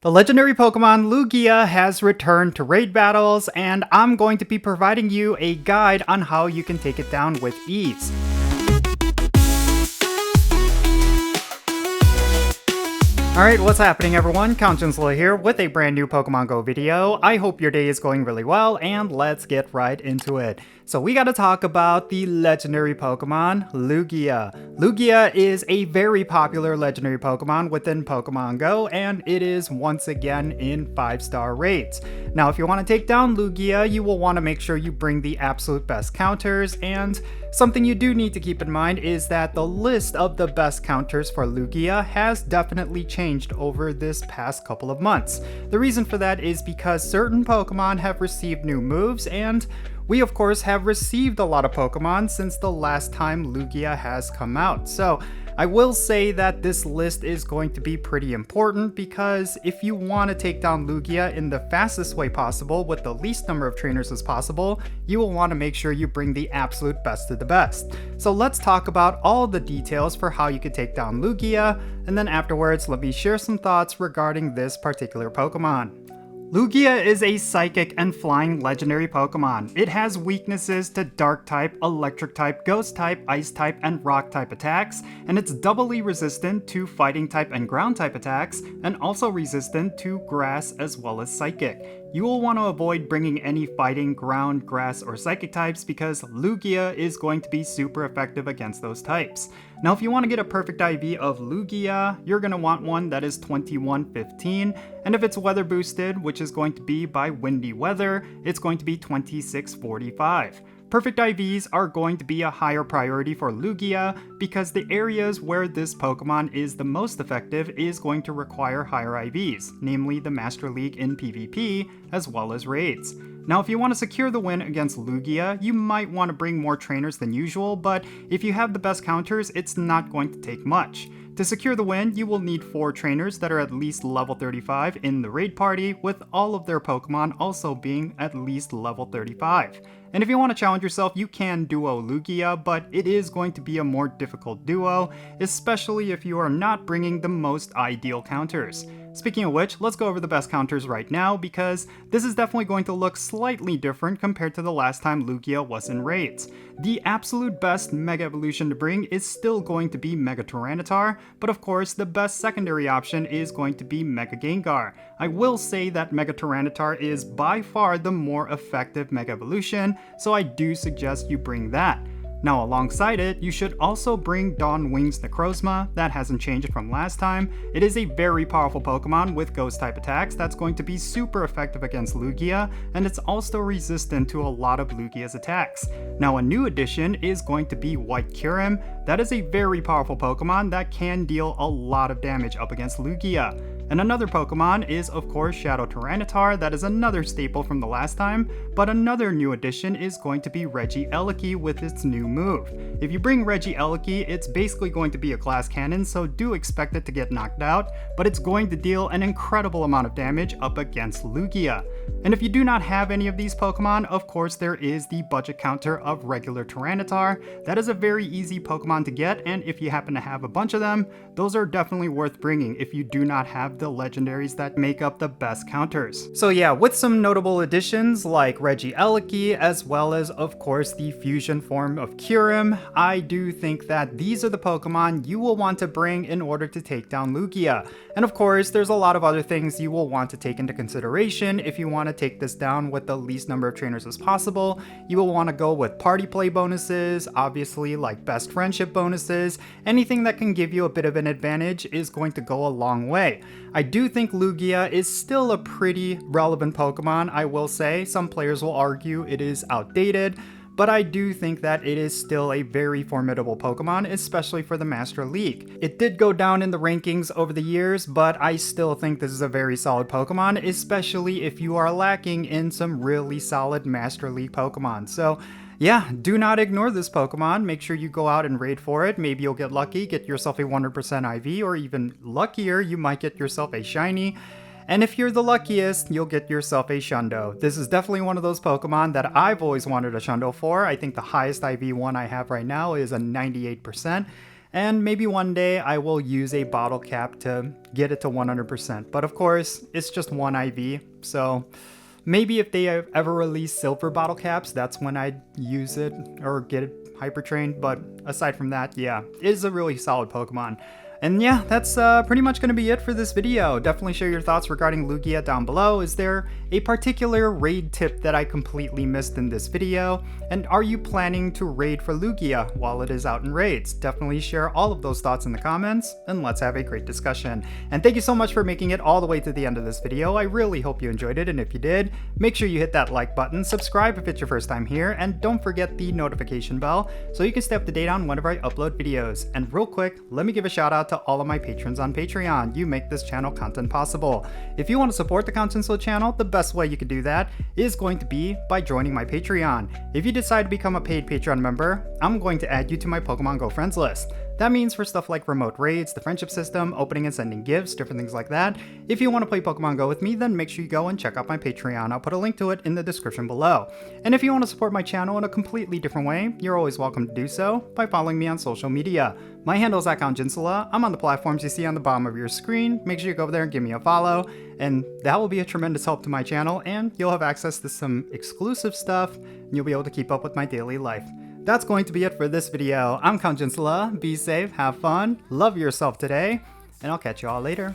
The legendary Pokemon Lugia has returned to raid battles, and I'm going to be providing you a guide on how you can take it down with ease. Alright, what's happening everyone? Count Jinsula here with a brand new Pokemon GO video. I hope your day is going really well, and let's get right into it. So we gotta talk about the legendary Pokemon Lugia. Lugia is a very popular legendary Pokemon within Pokemon GO, and it is once again in 5-star raids. Now if you want to take down Lugia, you will want to make sure you bring the absolute best counters, and something you do need to keep in mind is that the list of the best counters for Lugia has definitely changed over this past couple of months. The reason for that is because certain Pokemon have received new moves, and we of course have received a lot of Pokemon since the last time Lugia has come out. So I will say that this list is going to be pretty important, because if you want to take down Lugia in the fastest way possible with the least number of trainers as possible, you will want to make sure you bring the absolute best of the best. So let's talk about all the details for how you can take down Lugia, and then afterwards let me share some thoughts regarding this particular Pokemon. Lugia is a Psychic and Flying legendary Pokemon. It has weaknesses to Dark type, Electric type, Ghost type, Ice type, and Rock type attacks, and it's doubly resistant to Fighting type and Ground type attacks, and also resistant to Grass as well as Psychic. You will want to avoid bringing any Fighting, Ground, Grass, or Psychic types because Lugia is going to be super effective against those types. Now if you want to get a perfect IV of Lugia, you're going to want one that is 2115, and if it's weather boosted, which is going to be by windy weather, it's going to be 2645. Perfect IVs are going to be a higher priority for Lugia because the areas where this Pokemon is the most effective is going to require higher IVs, namely the Master League in PvP as well as raids. Now if you want to secure the win against Lugia, you might want to bring more trainers than usual, but if you have the best counters, it's not going to take much. To secure the win, you will need 4 trainers that are at least level 35 in the raid party, with all of their Pokemon also being at least level 35. And if you want to challenge yourself, you can duo Lugia, but it is going to be a more difficult duo, especially if you are not bringing the most ideal counters. Speaking of which, let's go over the best counters right now, because this is definitely going to look slightly different compared to the last time Lugia was in raids. The absolute best Mega Evolution to bring is still going to be Mega Tyranitar, but of course the best secondary option is going to be Mega Gengar. I will say that Mega Tyranitar is by far the more effective Mega Evolution, so I do suggest you bring that. Now alongside it, you should also bring Dawnwing's Necrozma. That hasn't changed from last time. It is a very powerful Pokemon with Ghost type attacks that's going to be super effective against Lugia, and it's also resistant to a lot of Lugia's attacks. Now a new addition is going to be White Kyurem. That is a very powerful Pokemon that can deal a lot of damage up against Lugia. And another Pokemon is of course Shadow Tyranitar. That is another staple from the last time, but another new addition is going to be Regieleki with its new move. If you bring Regieleki, it's basically going to be a glass cannon, so do expect it to get knocked out, but it's going to deal an incredible amount of damage up against Lugia. And if you do not have any of these Pokemon, of course there is the budget counter of regular Tyranitar. That is a very easy Pokemon to get, and if you happen to have a bunch of them, those are definitely worth bringing if you do not have the legendaries that make up the best counters. So yeah, with some notable additions like Regieleki, as well as of course the fusion form of Kyurem, I do think that these are the Pokemon you will want to bring in order to take down Lugia. And of course, there's a lot of other things you will want to take into consideration if you want to take this down with the least number of trainers as possible. You will want to go with party play bonuses, obviously like best friendship bonuses. Anything that can give you a bit of an advantage is going to go a long way. I do think Lugia is still a pretty relevant Pokemon, I will say. Some players will argue it is outdated, but I do think that it is still a very formidable Pokemon, especially for the Master League. It did go down in the rankings over the years, but I still think this is a very solid Pokemon, especially if you are lacking in some really solid Master League Pokemon. So yeah, do not ignore this Pokemon. Make sure you go out and raid for it. Maybe you'll get lucky, get yourself a 100% IV, or even luckier, you might get yourself a shiny. And if you're the luckiest, you'll get yourself a Shundo. This is definitely one of those Pokemon that I've always wanted a Shundo for. I think the highest IV one I have right now is a 98%. and maybe one day I will use a bottle cap to get it to 100%. But of course, it's just one IV, so maybe if they ever release silver bottle caps, that's when I'd use it or get it hyper trained. But aside from that, yeah, it is a really solid Pokemon. And yeah, that's pretty much going to be it for this video. Definitely share your thoughts regarding Lugia down below. Is there a particular raid tip that I completely missed in this video? And are you planning to raid for Lugia while it is out in raids? Definitely share all of those thoughts in the comments, and let's have a great discussion. And thank you so much for making it all the way to the end of this video. I really hope you enjoyed it, and if you did, make sure you hit that like button, subscribe if it's your first time here, and don't forget the notification bell so you can stay up to date on whenever I upload videos. And real quick, let me give a shout out to all of my patrons on Patreon. You make this channel content possible. If you want to support the Jinsula channel, the best way you can do that is going to be by joining my Patreon. If you decide to become a paid Patreon member, I'm going to add you to my Pokemon GO friends list. That means for stuff like remote raids, the friendship system, opening and sending gifts, different things like that. If you want to play Pokemon GO with me, then make sure you go and check out my Patreon. I'll put a link to it in the description below. And if you want to support my channel in a completely different way, you're always welcome to do so by following me on social media. My handle is @Jinsula. I'm on the platforms you see on the bottom of your screen. Make sure you go over there and give me a follow, and that will be a tremendous help to my channel, and you'll have access to some exclusive stuff, and you'll be able to keep up with my daily life. That's going to be it for this video. I'm Jinsula. Be safe, have fun, love yourself today, and I'll catch you all later.